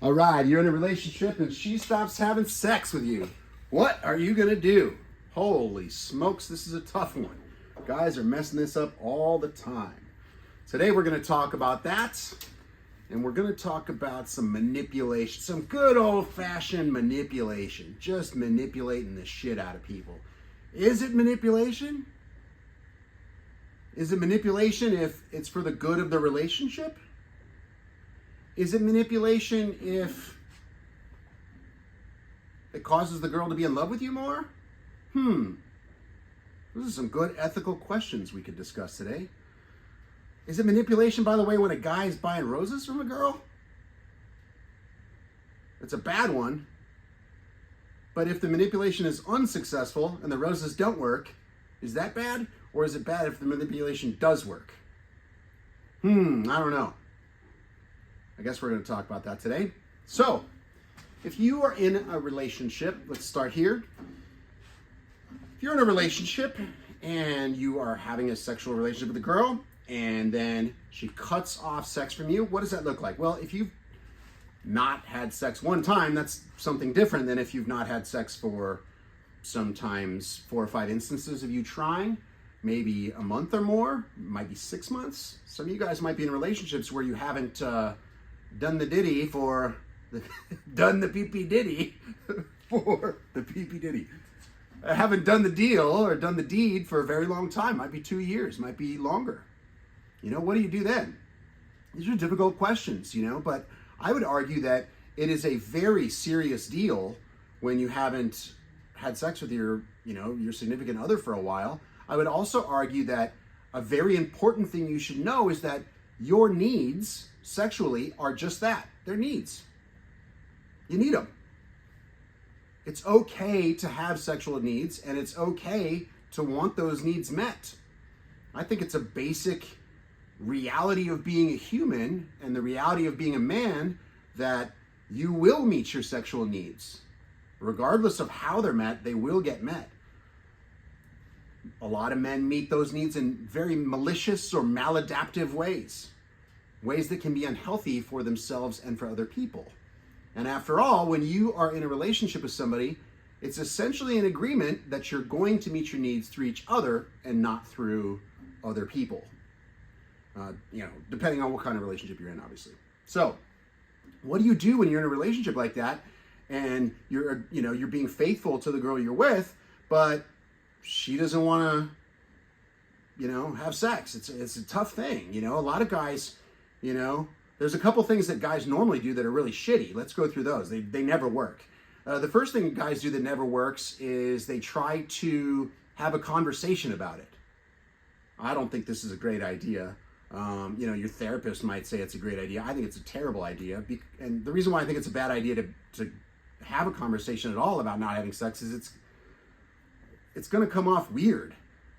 All right, you're in a relationship and she stops having sex with you. What are you gonna do? Holy smokes, this is a tough one. Guys are messing this up all the time. Today we're gonna talk about that, and we're gonna talk about some manipulation, some good old-fashioned manipulation, just manipulating the shit out of people. Is it manipulation? Is it manipulation if it's for the good of the relationship? Is it manipulation if it causes the girl to be in love with you more? Those are some good ethical questions we could discuss today. Is it manipulation, by the way, when a guy is buying roses from a girl? It's a bad one. But if the manipulation is unsuccessful and the roses don't work, is that bad? Or is it bad if the manipulation does work? I don't know. I guess we're going to talk about that today. So, if you are in a relationship, let's start here. If you're in a relationship and you are having a sexual relationship with a girl and then she cuts off sex from you, what does that look like? Well, if you've not had sex one time, that's something different than if you've not had sex for sometimes 4 or 5 instances of you trying, maybe a month or more, might be 6 months. Some of you guys might be in relationships where you haven't done the ditty for done the pee-pee ditty for the pee-pee ditty. I haven't done the deal or done the deed for a very long time. Might be 2 years, might be longer. What do you do then? These are difficult questions, but I would argue that it is a very serious deal when you haven't had sex with your significant other for a while. I would also argue that a very important thing you should know is that your needs sexually are just that. They're needs. You need them. It's okay to have sexual needs, and it's okay to want those needs met. I think it's a basic reality of being a human and the reality of being a man that you will meet your sexual needs. Regardless of how they're met, they will get met. A lot of men meet those needs in very malicious or maladaptive ways that can be unhealthy for themselves and for other people. And after all, when you are in a relationship with somebody, it's essentially an agreement that you're going to meet your needs through each other and not through other people. Depending on what kind of relationship you're in, obviously. So, what do you do when you're in a relationship like that and you're being faithful to the girl you're with, but she doesn't want to, have sex? It's a tough thing. A lot of guys, there's a couple things that guys normally do that are really shitty. Let's go through those. They never work. The first thing guys do that never works is they try to have a conversation about it. I don't think this is a great idea. Your therapist might say it's a great idea. I think it's a terrible idea. And the reason why I think it's a bad idea to have a conversation at all about not having sex is it's going to come off weird.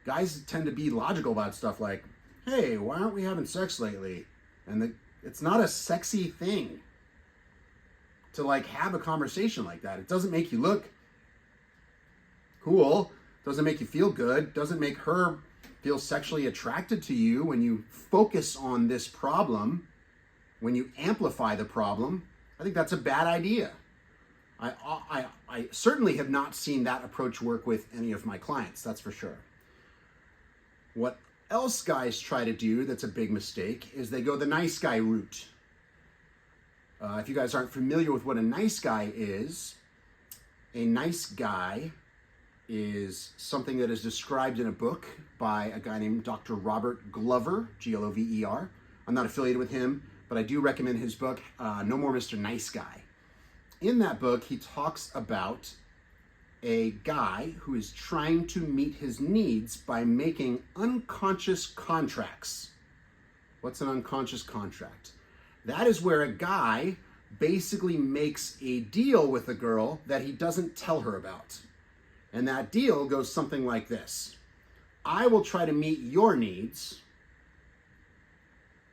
Guys tend to be logical about stuff like, hey, why aren't we having sex lately? And it's not a sexy thing to have a conversation like that. It doesn't make you look cool. Doesn't make you feel good. Doesn't make her feel sexually attracted to you when you focus on this problem, when you amplify the problem. I think that's a bad idea. I certainly have not seen that approach work with any of my clients, that's for sure. What else guys try to do that's a big mistake is they go the nice guy route. If you guys aren't familiar with what a nice guy is something that is described in a book by a guy named Dr. Robert Glover, Glover. I'm not affiliated with him, but I do recommend his book, No More Mr. Nice Guy. In that book, he talks about a guy who is trying to meet his needs by making unconscious contracts. What's an unconscious contract? That is where a guy basically makes a deal with a girl that he doesn't tell her about. And that deal goes something like this. I will try to meet your needs.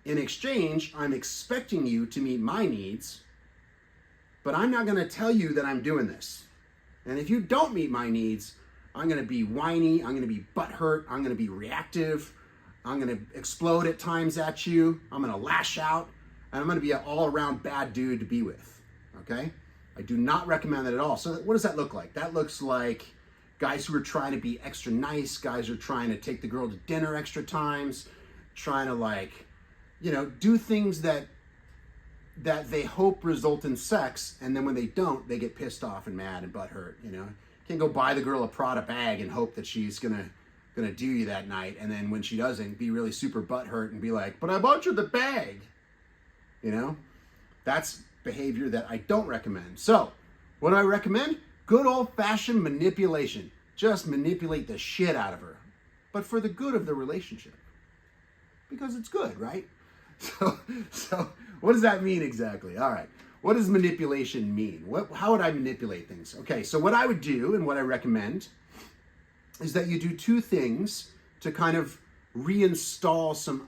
In exchange, I'm expecting you to meet my needs, but I'm not going to tell you that I'm doing this. And if you don't meet my needs, I'm going to be whiny, I'm going to be butthurt, I'm going to be reactive, I'm going to explode at times at you, I'm going to lash out, and I'm going to be an all-around bad dude to be with. okay? I do not recommend that at all. So what does that look like? That looks like guys who are trying to be extra nice, guys who are trying to take the girl to dinner extra times, trying to like, you know, do things that they hope result in sex, and then when they don't, they get pissed off and mad and butthurt, you know? Can't go buy the girl a Prada bag and hope that she's gonna do you that night, and then when she doesn't, be really super butthurt and be like, but I bought you the bag. You know? That's behavior that I don't recommend. So, what do I recommend? Good old-fashioned manipulation. Just manipulate the shit out of her. But for the good of the relationship. Because it's good, right? So what does that mean exactly? All right. What does manipulation mean? How would I manipulate things? Okay, so what I would do and what I recommend is that you do two things to kind of reinstall some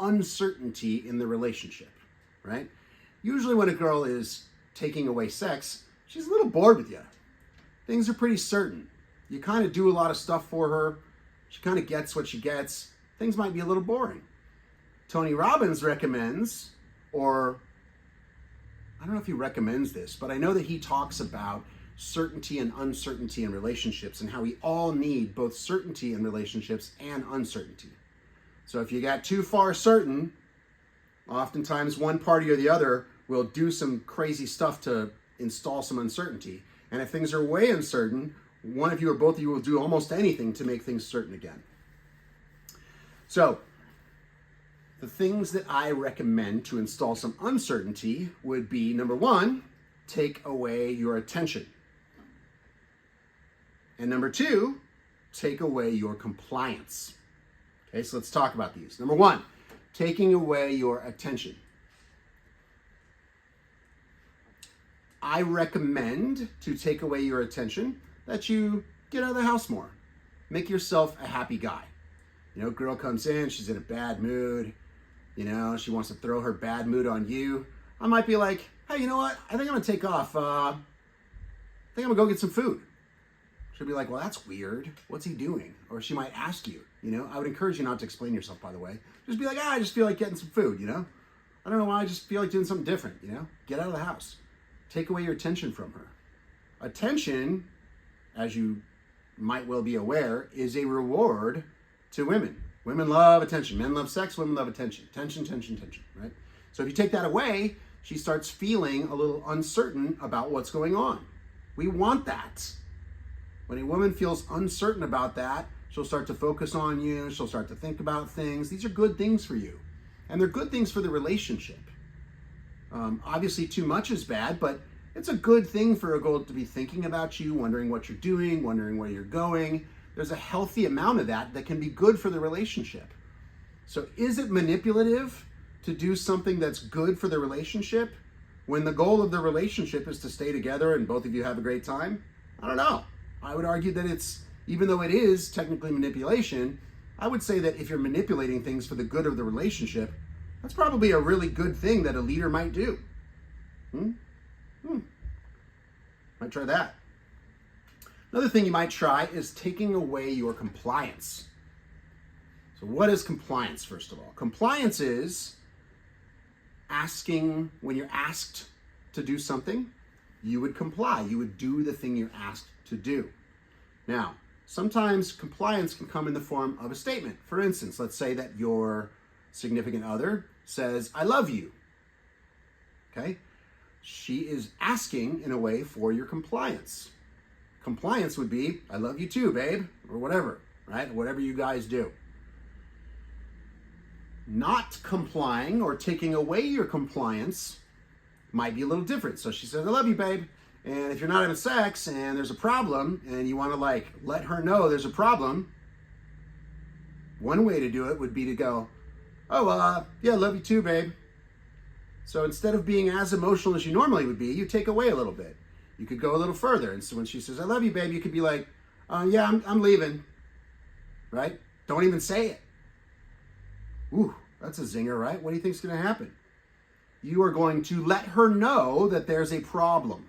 uncertainty in the relationship, right? Usually when a girl is taking away sex, she's a little bored with you. Things are pretty certain. You kind of do a lot of stuff for her. She kind of gets what she gets. Things might be a little boring. Tony Robbins recommends, or I don't know if he recommends this, but I know that he talks about certainty and uncertainty in relationships and how we all need both certainty in relationships and uncertainty. So if you got too far certain, oftentimes one party or the other will do some crazy stuff to install some uncertainty. And if things are way uncertain, one of you or both of you will do almost anything to make things certain again. So the things that I recommend to install some uncertainty would be, number one, take away your attention. And number two, take away your compliance. Okay, so let's talk about these. Number one, taking away your attention. I recommend to take away your attention that you get out of the house more. Make yourself a happy guy. You know, girl comes in, she's in a bad mood. You know, she wants to throw her bad mood on you. I might be like, hey, you know what? I think I'm going to take off. I think I'm going to go get some food. She'll be like, well, that's weird. What's he doing? Or she might ask you, you know. I would encourage you not to explain yourself, by the way. Just be like, I just feel like getting some food, you know. I don't know why, I just feel like doing something different, you know. Get out of the house. Take away your attention from her. Attention, as you might well be aware, is a reward to women. Women love attention. Men love sex. Women love attention. Tension, tension, tension, right? So if you take that away, she starts feeling a little uncertain about what's going on. We want that. When a woman feels uncertain about that, she'll start to focus on you. She'll start to think about things. These are good things for you. And they're good things for the relationship. Obviously, too much is bad, but it's a good thing for a girl to be thinking about you, wondering what you're doing, wondering where you're going. There's a healthy amount of that can be good for the relationship. So is it manipulative to do something that's good for the relationship when the goal of the relationship is to stay together and both of you have a great time? I don't know. I would argue that it's, even though it is technically manipulation, I would say that if you're manipulating things for the good of the relationship, that's probably a really good thing that a leader might do. Might try that. Another thing you might try is taking away your compliance. So what is compliance, first of all? Compliance is asking, when you're asked to do something, you would comply. You would do the thing you're asked to do. Now, sometimes compliance can come in the form of a statement. For instance, let's say that your significant other says, I love you. Okay? She is asking, in a way, for your compliance. Compliance would be, I love you too, babe, or whatever, right? Whatever you guys do. Not complying or taking away your compliance might be a little different. So she says, I love you, babe. And if you're not having sex and there's a problem and you want to like let her know there's a problem, one way to do it would be to go, oh, yeah, love you too, babe. So instead of being as emotional as you normally would be, you take away a little bit. You could go a little further. And so when she says, I love you, babe, you could be like, yeah, I'm leaving, right? Don't even say it. Ooh, that's a zinger, right? What do you think's going to happen? You are going to let her know that there's a problem.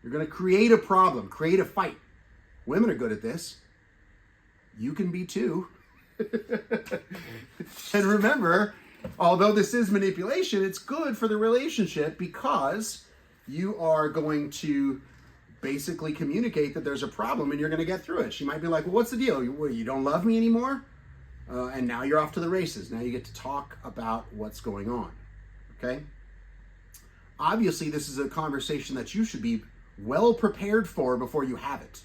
You're going to create a problem, create a fight. Women are good at this. You can be too. And remember, although this is manipulation, it's good for the relationship because you are going to basically communicate that there's a problem and you're going to get through it. She might be like, well, what's the deal? You don't love me anymore? And now you're off to the races. Now you get to talk about what's going on, okay? Obviously, this is a conversation that you should be well prepared for before you have it,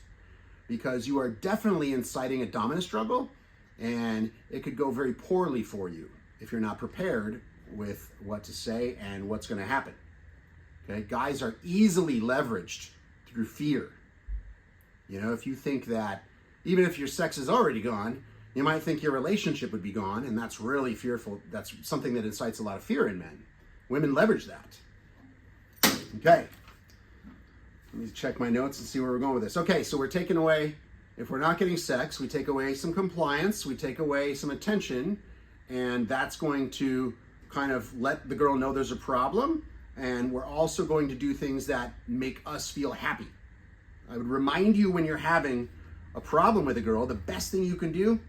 because you are definitely inciting a dominant struggle, and it could go very poorly for you if you're not prepared with what to say and what's going to happen. Okay, guys are easily leveraged through fear. You know, if you think that even if your sex is already gone, you might think your relationship would be gone, and that's really fearful. That's something that incites a lot of fear in men. Women leverage that. Okay, let me check my notes and see where we're going with this. Okay, so we're taking away, if we're not getting sex, we take away some compliance, we take away some attention, and that's going to kind of let the girl know there's a problem, and we're also going to do things that make us feel happy. I would remind you, when you're having a problem with a girl, the best thing you can do,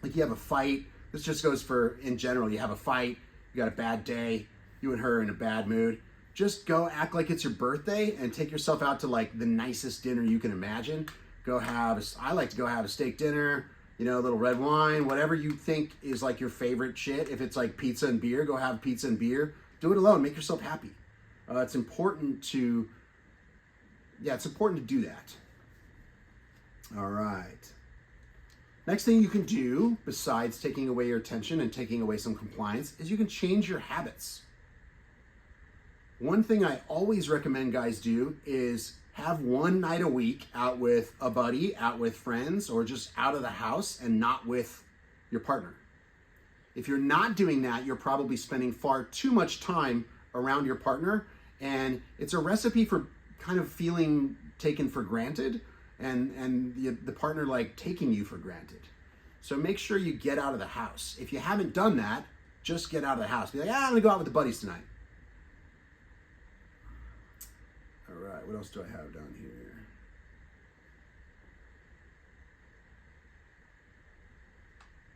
like you have a fight, this just goes for in general, you have a fight, you got a bad day, you and her are in a bad mood, just go act like it's your birthday and take yourself out to like the nicest dinner you can imagine. I like to go have a steak dinner, you know, a little red wine, whatever you think is like your favorite shit. If it's like pizza and beer, go have pizza and beer. Do it alone, make yourself happy. It's important to do that. All right. Next thing you can do, besides taking away your attention and taking away some compliance, is you can change your habits. One thing I always recommend guys do is have one night a week out with a buddy, out with friends, or just out of the house and not with your partner. If you're not doing that, you're probably spending far too much time around your partner, and it's a recipe for kind of feeling taken for granted and the partner like taking you for granted. So make sure you get out of the house. If you haven't done that, just get out of the house. Be like, I'm gonna go out with the buddies tonight. All right, what else do I have down here?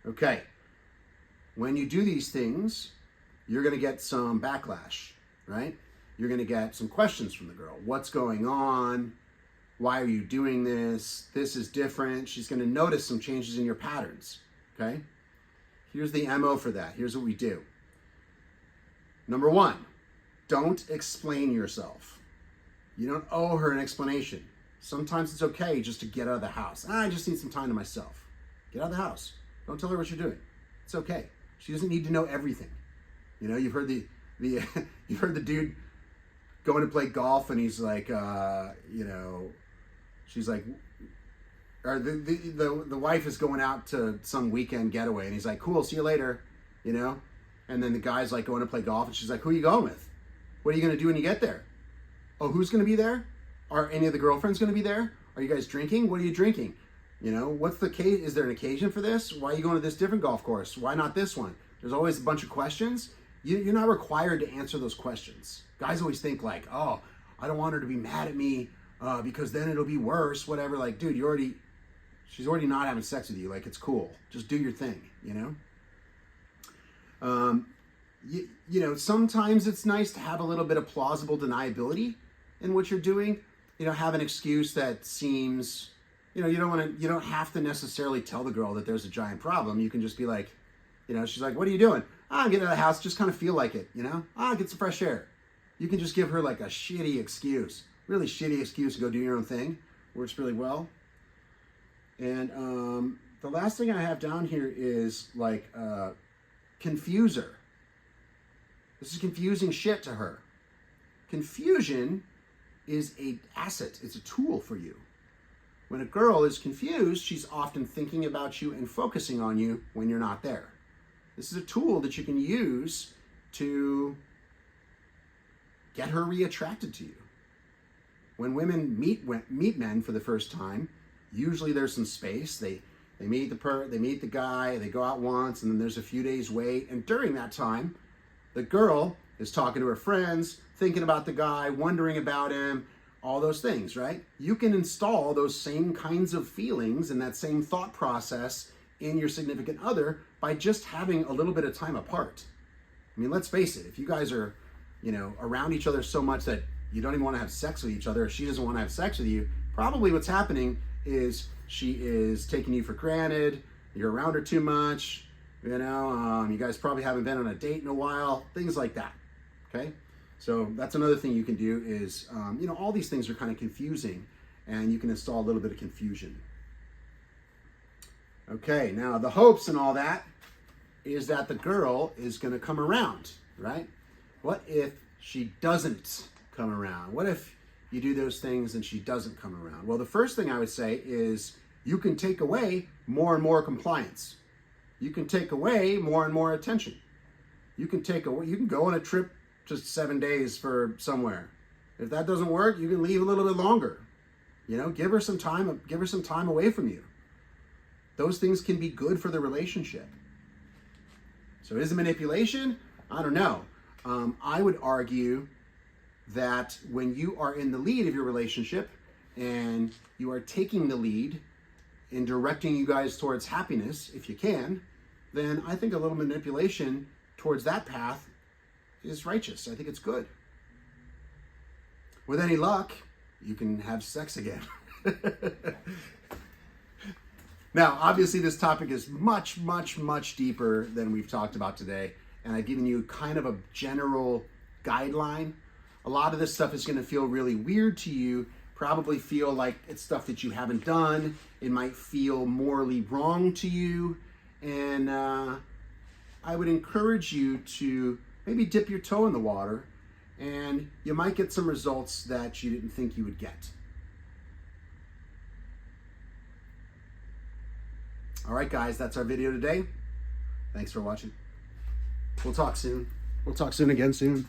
Okay, when you do these things, you're gonna get some backlash, right? You're gonna get some questions from the girl. What's going on? Why are you doing this? This is different. She's gonna notice some changes in your patterns, okay? Here's the MO for that. Here's what we do. Number one, don't explain yourself. You don't owe her an explanation. Sometimes it's okay just to get out of the house. I just need some time to myself. Get out of the house. Don't tell her what you're doing. It's okay. She doesn't need to know everything. You know, you've heard you've heard the dude going to play golf, and he's like, you know, she's like, or the wife is going out to some weekend getaway, and he's like, cool, see you later, you know? And then the guy's like going to play golf, and she's like, who are you going with? What are you going to do when you get there? Oh, who's going to be there? Are any of the girlfriends going to be there? Are you guys drinking? What are you drinking? You know, what's the case? Is there an occasion for this? Why are you going to this different golf course? Why not this one? There's always a bunch of questions. You're not required to answer those questions. Guys always think like, oh, I don't want her to be mad at me because then it'll be worse, whatever. Like, dude, she's already not having sex with you. Like, it's cool. Just do your thing, you know? You know, sometimes it's nice to have a little bit of plausible deniability in what you're doing. You know, have an excuse that seems, you know, you don't have to necessarily tell the girl that there's a giant problem. You can just be like, you know, she's like, what are you doing? I'm getting out of the house, just kind of feel like it, you know? Get some fresh air. You can just give her like a shitty excuse, really shitty excuse to go do your own thing. Works really well. And the last thing I have down here is like confuse her. This is confusing shit to her. Confusion is an asset. It's a tool for you. When a girl is confused, she's often thinking about you and focusing on you when you're not there. This is a tool that you can use to get her reattracted to you. When women meet men for the first time, usually there's some space. They meet the guy, they go out once, and then there's a few days wait. And during that time, the girl is talking to her friends, thinking about the guy, wondering about him, all those things, right? You can install those same kinds of feelings and that same thought process in your significant other by just having a little bit of time apart. I mean, let's face it, if you guys are, you know, around each other so much that you don't even want to have sex with each other, or she doesn't want to have sex with you, probably what's happening is she is taking you for granted, you're around her too much, you know, you guys probably haven't been on a date in a while, things like that, okay? So that's another thing you can do is, you know, all these things are kind of confusing, and you can install a little bit of confusion. Okay, now the hopes and all that is that the girl is going to come around, right? What if she doesn't come around? What if you do those things and she doesn't come around? Well, the first thing I would say is you can take away more and more compliance. You can take away more and more attention. You can go on a trip just 7 days for somewhere. If that doesn't work, you can leave a little bit longer. You know, give her some time away from you. Those things can be good for the relationship. So is it manipulation? I don't know. I would argue that when you are in the lead of your relationship and you are taking the lead in directing you guys towards happiness, if you can, then I think a little manipulation towards that path is righteous. I think it's good. With any luck, you can have sex again. Now, obviously, this topic is much, much, much deeper than we've talked about today, and I've given you kind of a general guideline. A lot of this stuff is going to feel really weird to you, probably feel like it's stuff that you haven't done. It might feel morally wrong to you, and I would encourage you to maybe dip your toe in the water, and you might get some results that you didn't think you would get. All right, guys, that's our video today. Thanks for watching. We'll talk soon. We'll talk soon again soon.